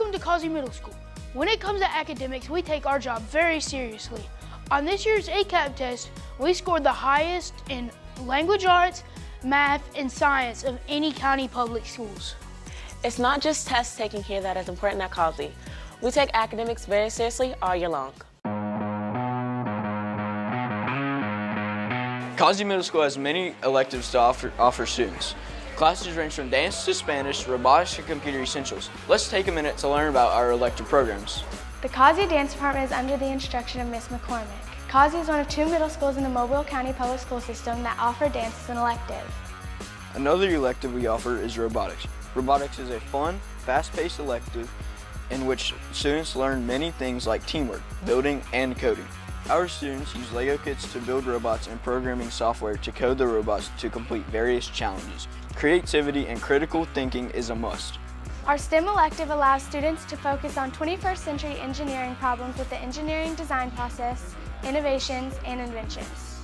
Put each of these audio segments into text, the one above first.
Welcome to Causey Middle School. When it comes to academics, we take our job very seriously. On this year's ACAP test, we scored the highest in language arts, math, and science of any county public schools. It's not just test taking here that is important at Causey. We take academics very seriously all year long. Causey Middle School has many electives to offer students. Classes range from dance to Spanish, robotics to computer essentials. Let's take a minute to learn about our elective programs. The Causey Dance Department is under the instruction of Miss McCormick. Causey is one of 2 middle schools in the Mobile County Public School System that offer dance as an elective. Another elective we offer is robotics. Robotics is a fun, fast-paced elective in which students learn many things like teamwork, building, and coding. Our students use Lego kits to build robots and programming software to code the robots to complete various challenges. Creativity and critical thinking is a must. Our STEM elective allows students to focus on 21st century engineering problems with the engineering design process, innovations, and inventions.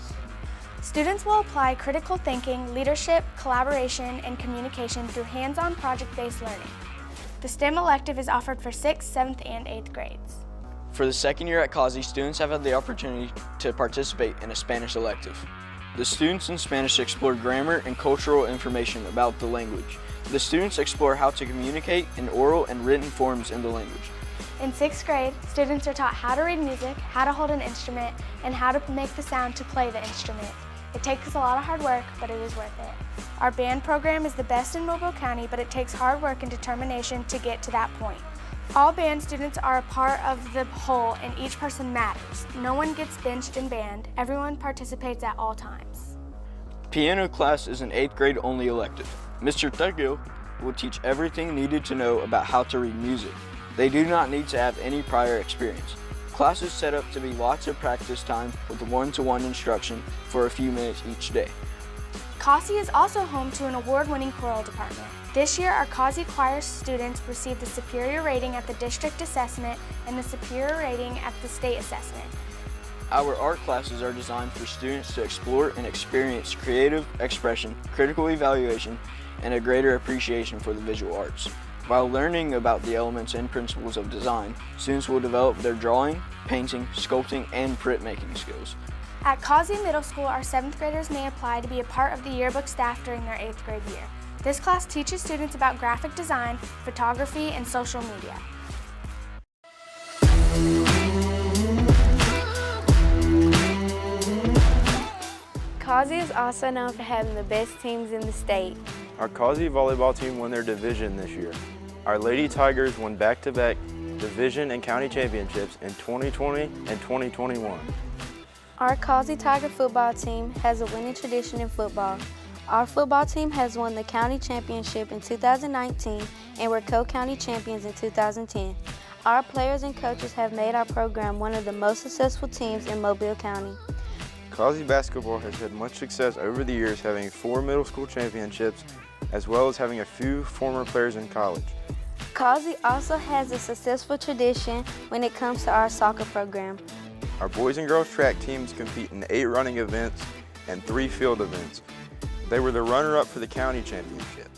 Students will apply critical thinking, leadership, collaboration, and communication through hands-on project-based learning. The STEM elective is offered for 6th, 7th, and 8th grades. For the second year at Causey, students have had the opportunity to participate in a Spanish elective. The students in Spanish explore grammar and cultural information about the language. The students explore how to communicate in oral and written forms in the language. In 6th grade, students are taught how to read music, how to hold an instrument, and how to make the sound to play the instrument. It takes a lot of hard work, but it is worth it. Our band program is the best in Mobile County, but it takes hard work and determination to get to that point. All band students are a part of the whole, and each person matters. No one gets benched in band. Everyone participates at all times. Piano class is an 8th grade only elective. Mr. Thurgill will teach everything needed to know about how to read music. They do not need to have any prior experience. Class is set up to be lots of practice time with one-to-one instruction for a few minutes each day. Causey is also home to an award-winning choral department. This year, our Causey choir students received the superior rating at the district assessment and the superior rating at the state assessment. Our art classes are designed for students to explore and experience creative expression, critical evaluation, and a greater appreciation for the visual arts. While learning about the elements and principles of design, students will develop their drawing, painting, sculpting, and printmaking skills. At Causey Middle School, our 7th graders may apply to be a part of the yearbook staff during their 8th grade year. This class teaches students about graphic design, photography, and social media. Causey is also known for having the best teams in the state. Our Causey volleyball team won their division this year. Our Lady Tigers won back-to-back division and county championships in 2020 and 2021. Our Causey Tiger football team has a winning tradition in football. Our football team has won the county championship in 2019 and were co-county champions in 2010. Our players and coaches have made our program one of the most successful teams in Mobile County. Causey basketball has had much success over the years, having 4 middle school championships, as well as having a few former players in college. Causey also has a successful tradition when it comes to our soccer program. Our boys and girls track teams compete in 8 running events and 3 field events. They were the runner-up for the county championship.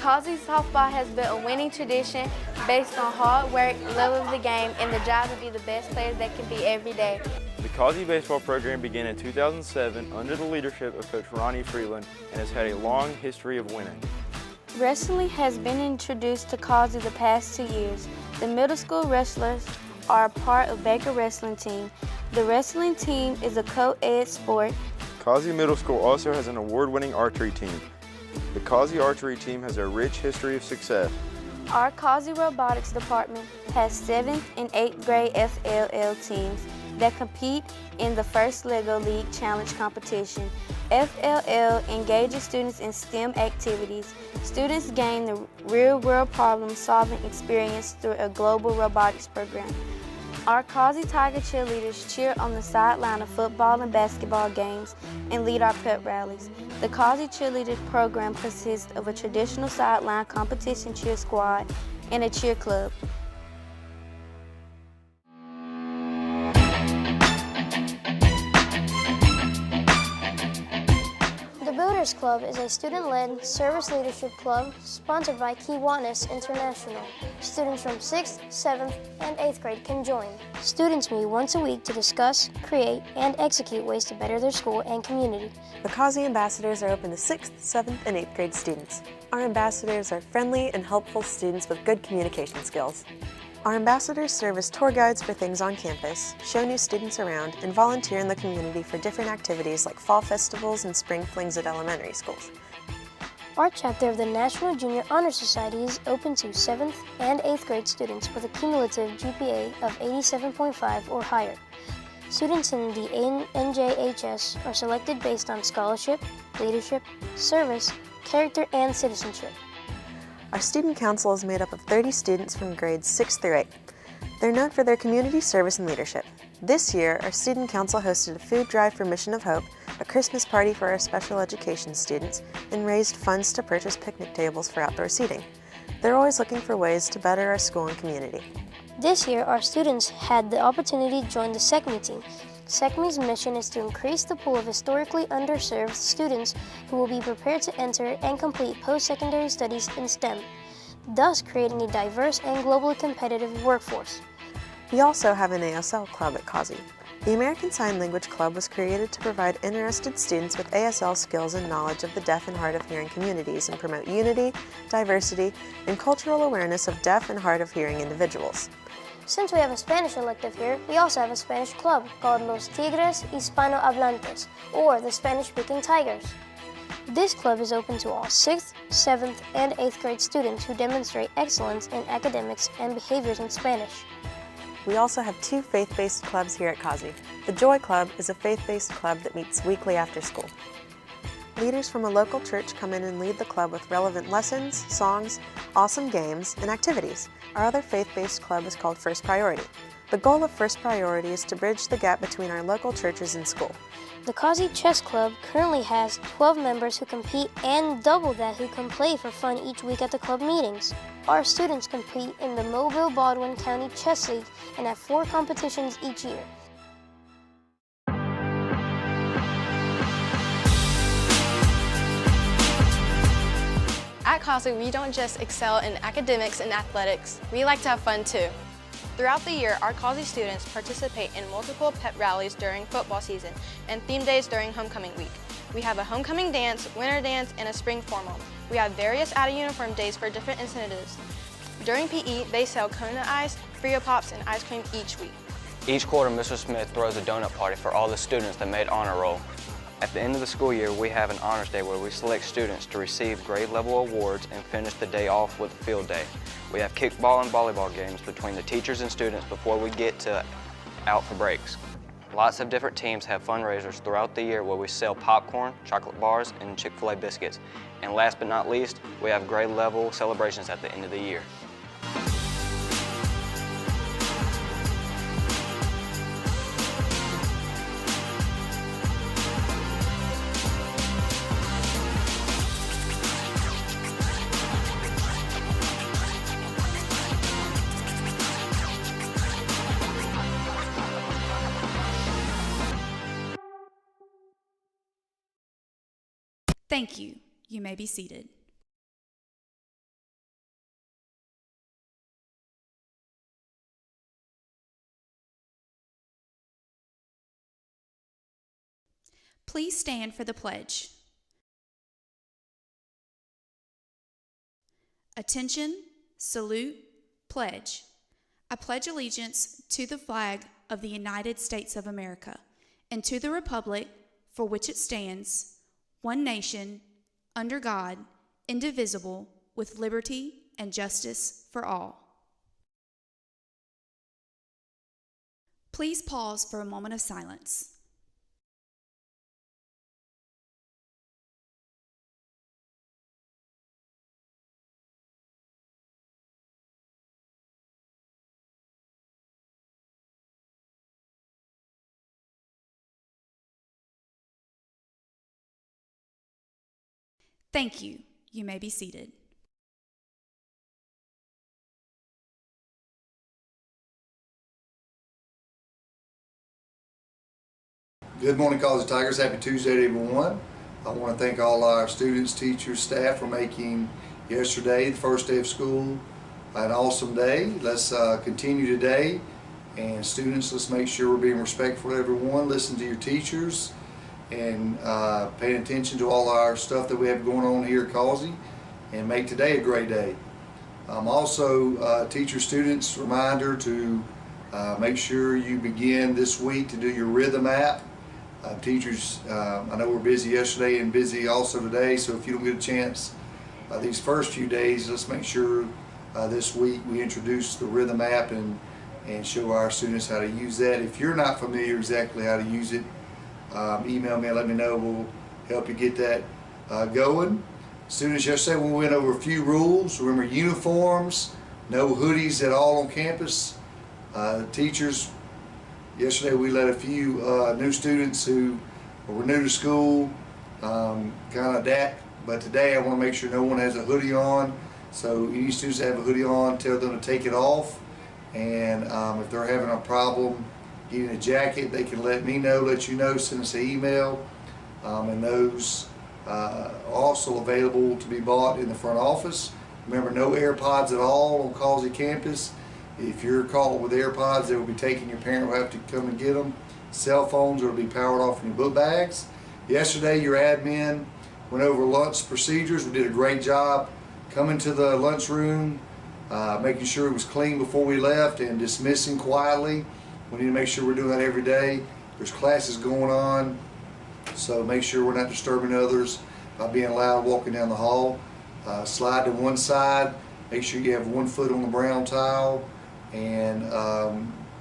Causey softball has built a winning tradition based on hard work, love of the game, and the drive to be the best players they can be every day. The Causey baseball program began in 2007 under the leadership of Coach Ronnie Freeland and has had a long history of winning. Wrestling has been introduced to Causey the past 2 years. The middle school wrestlers are a part of Baker Wrestling Team. The wrestling team is a co-ed sport. Causey Middle School also has an award-winning archery team. The Causey archery team has a rich history of success. Our Causey Robotics Department has 7th and 8th grade FLL teams that compete in the first LEGO League Challenge competition. FLL engages students in STEM activities. Students gain the real-world problem-solving experience through a global robotics program. Our Causey Tiger cheerleaders cheer on the sideline of football and basketball games and lead our pep rallies. The Causey cheerleader program consists of a traditional sideline competition cheer squad and a cheer club. The Coders Club is a student-led service leadership club sponsored by Kiwanis International. Students from 6th, 7th, and 8th grade can join. Students meet once a week to discuss, create, and execute ways to better their school and community. The Causey Ambassadors are open to 6th, 7th, and 8th grade students. Our ambassadors are friendly and helpful students with good communication skills. Our ambassadors serve as tour guides for things on campus, show new students around, and volunteer in the community for different activities like fall festivals and spring flings at elementary schools. Our chapter of the National Junior Honor Society is open to 7th and 8th grade students with a cumulative GPA of 87.5 or higher. Students in the NJHS are selected based on scholarship, leadership, service, character, and citizenship. Our student council is made up of 30 students from grades 6 through 8. They're known for their community service and leadership. This year, our student council hosted a food drive for Mission of Hope, a Christmas party for our special education students, and raised funds to purchase picnic tables for outdoor seating. They're always looking for ways to better our school and community. This year, our students had the opportunity to join the SECME team. SECME's mission is to increase the pool of historically underserved students who will be prepared to enter and complete post-secondary studies in STEM, thus creating a diverse and globally competitive workforce. We also have an ASL club at Causey. The American Sign Language Club was created to provide interested students with ASL skills and knowledge of the deaf and hard of hearing communities and promote unity, diversity, and cultural awareness of deaf and hard of hearing individuals. Since we have a Spanish elective here, we also have a Spanish club called Los Tigres Hispanohablantes, or the Spanish-speaking Tigers. This club is open to all 6th, 7th, and 8th grade students who demonstrate excellence in academics and behaviors in Spanish. We also have 2 faith-based clubs here at Causey. The Joy Club is a faith-based club that meets weekly after school. Leaders from a local church come in and lead the club with relevant lessons, songs, awesome games, and activities. Our other faith-based club is called First Priority. The goal of First Priority is to bridge the gap between our local churches and school. The Causey Chess Club currently has 12 members who compete and double that who can play for fun each week at the club meetings. Our students compete in the Mobile-Baldwin County Chess League and have 4 competitions each year. At Causey, we don't just excel in academics and athletics, we like to have fun too. Throughout the year, our Causey students participate in multiple pep rallies during football season and theme days during homecoming week. We have a homecoming dance, winter dance, and a spring formal. We have various out-of-uniform days for different incentives. During PE, they sell Kona Ice, Frio Pops, and ice cream each week. Each quarter, Mr. Smith throws a donut party for all the students that made honor roll. At the end of the school year, we have an honors day where we select students to receive grade level awards and finish the day off with a field day. We have kickball and volleyball games between the teachers and students before we get to out for breaks. Lots of different teams have fundraisers throughout the year where we sell popcorn, chocolate bars, and Chick-fil-A biscuits. And last but not least, we have grade level celebrations at the end of the year. Thank you. You may be seated. Please stand for the pledge. Attention, salute, pledge. I pledge allegiance to the flag of the United States of America and to the republic for which it stands, one nation, under God, indivisible, with liberty and justice for all. Please pause for a moment of silence. Thank you. You may be seated. Good morning, Causey Tigers. Happy Tuesday to everyone. I want to thank all our students, teachers, staff for making yesterday, the first day of school, an awesome day. Let's continue today. And students, let's make sure we're being respectful to everyone, listen to your teachers, and paying attention to all our stuff that we have going on here at Causey, and make today a great day. Also, teacher students, reminder to make sure you begin this week to do your rhythm app. Teachers, I know we're busy yesterday and busy also today, so if you don't get a chance these first few days, let's make sure this week we introduce the rhythm app and show our students how to use that. If you're not familiar exactly how to use it, email me and let me know. We'll help you get that going. Students, yesterday we went over a few rules. Remember, uniforms, no hoodies at all on campus. Teachers, yesterday we let a few new students who were new to school kind of adapt, but today I want to make sure no one has a hoodie on. So any students that have a hoodie on, tell them to take it off. And if they're having a problem getting a jacket, they can let me know, let you know, send us an email. And those are also available to be bought in the front office. Remember, no AirPods at all on Causey campus. If you're caught with AirPods, they will be taken. Your parent will have to come and get them. Cell phones will be powered off in your book bags. Yesterday, your admin went over lunch procedures. We did a great job coming to the lunchroom, making sure it was clean before we left, and dismissing quietly. We need to make sure we're doing that every day. There's classes going on, so make sure we're not disturbing others by being loud walking down the hall. Slide to one side, make sure you have 1 foot on the brown tile, and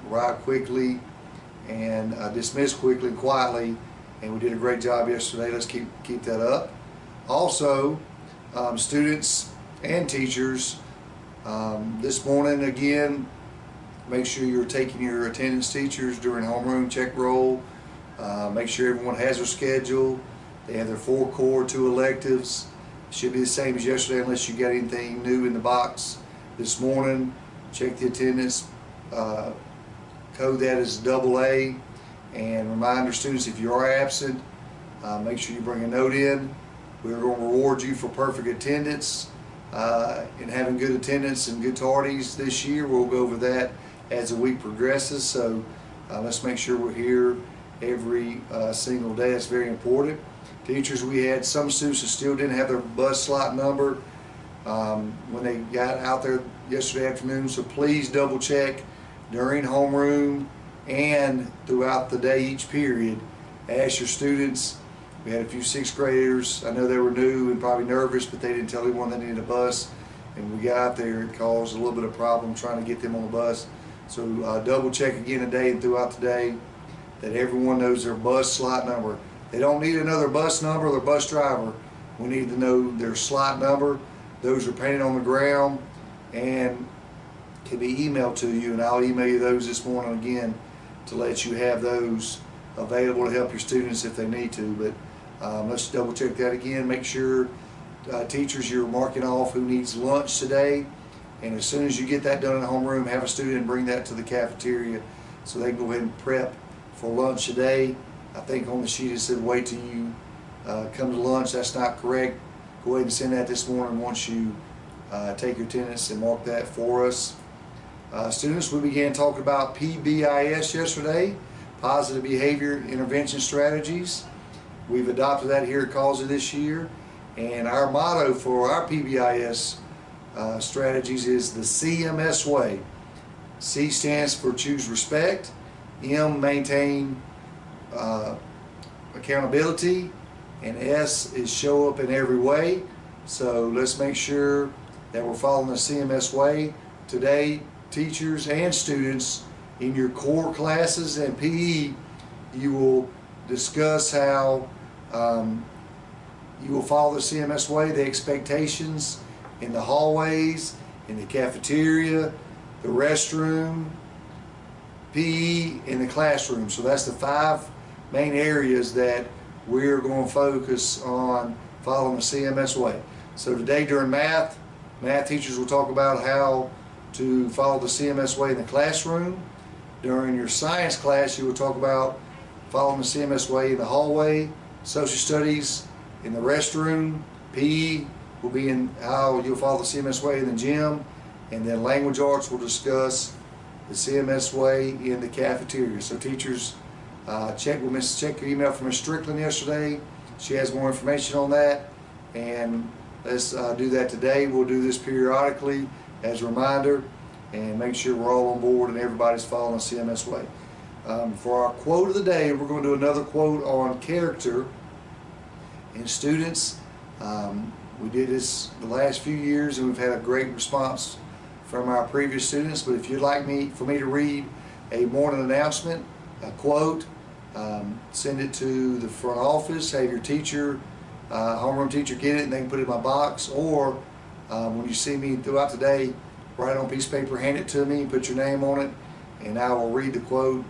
ride quickly and dismiss quickly and quietly. And we did a great job yesterday. Let's keep that up. Also, students and teachers, this morning again, make sure you're taking your attendance teachers during homeroom check roll. Make sure everyone has their schedule. They have their 4 core, 2 electives. Should be the same as yesterday unless you got anything new in the box this morning. Check the attendance, code that as AA, and remind our students if you are absent, make sure you bring a note in. We're going to reward you for perfect attendance and having good attendance and good tardies this year. We'll go over that as the week progresses, so let's make sure we're here every single day. That's very important. Teachers, we had some students that still didn't have their bus slot number when they got out there yesterday afternoon, so please double check during homeroom and throughout the day each period. Ask your students. We had a few 6th graders. I know they were new and probably nervous, but they didn't tell anyone they needed a bus, and we got out there. It caused a little bit of problem trying to get them on the bus. So double check again today and throughout the day that everyone knows their bus slot number. They don't need another bus number or their bus driver. We need to know their slot number. Those are painted on the ground and can be emailed to you, and I'll email you those this morning again to let you have those available to help your students if they need to. But let's double check that again. Make sure teachers, you're marking off who needs lunch today, and as soon as you get that done in the homeroom, have a student bring that to the cafeteria so they can go ahead and prep for lunch today. I think on the sheet it said wait till you come to lunch. That's not correct. Go ahead and send that this morning once you take your attendance and mark that for us. Students, we began talking about PBIS yesterday, Positive Behavior Intervention Strategies. We've adopted that here at Causey this year, and our motto for our PBIS strategies is the CMS way. C stands for choose respect, M maintain accountability, and S is show up in every way. So let's make sure that we're following the CMS way. Today, teachers and students in your core classes and PE, you will discuss how you will follow the CMS way, the expectations in the hallways, in the cafeteria, the restroom, PE, in the classroom. So that's the 5 main areas that we're going to focus on following the CMS way. So today during math teachers will talk about how to follow the CMS way in the classroom. During your science class, you will talk about following the CMS way in the hallway. Social studies, in the restroom. PE will be in how you'll follow the CMS way in the gym, and then language arts will discuss the CMS way in the cafeteria. So teachers, check your email from Ms. Strickland yesterday. She has more information on that, and let's do that today. We'll do this periodically as a reminder and make sure we're all on board and everybody's following the CMS way. For our quote of the day, we're going to do another quote on character. And students, we did this the last few years and we've had a great response from our previous students. But if you'd like for me to read a morning announcement, a quote, send it to the front office, have your teacher, homeroom teacher get it and they can put it in my box, or when you see me throughout the day, write on a piece of paper, hand it to me, put your name on it, and I will read the quote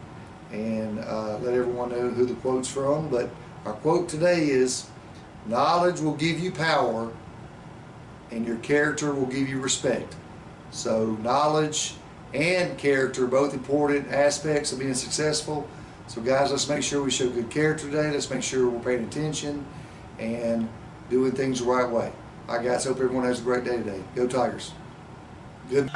and let everyone know who the quote's from. But our quote today is, knowledge will give you power and your character will give you respect. So knowledge and character are both important aspects of being successful. So guys, let's make sure we show good character today. Let's make sure we're paying attention and doing things the right way. All right guys, hope everyone has a great day today. Go Tigers. Good.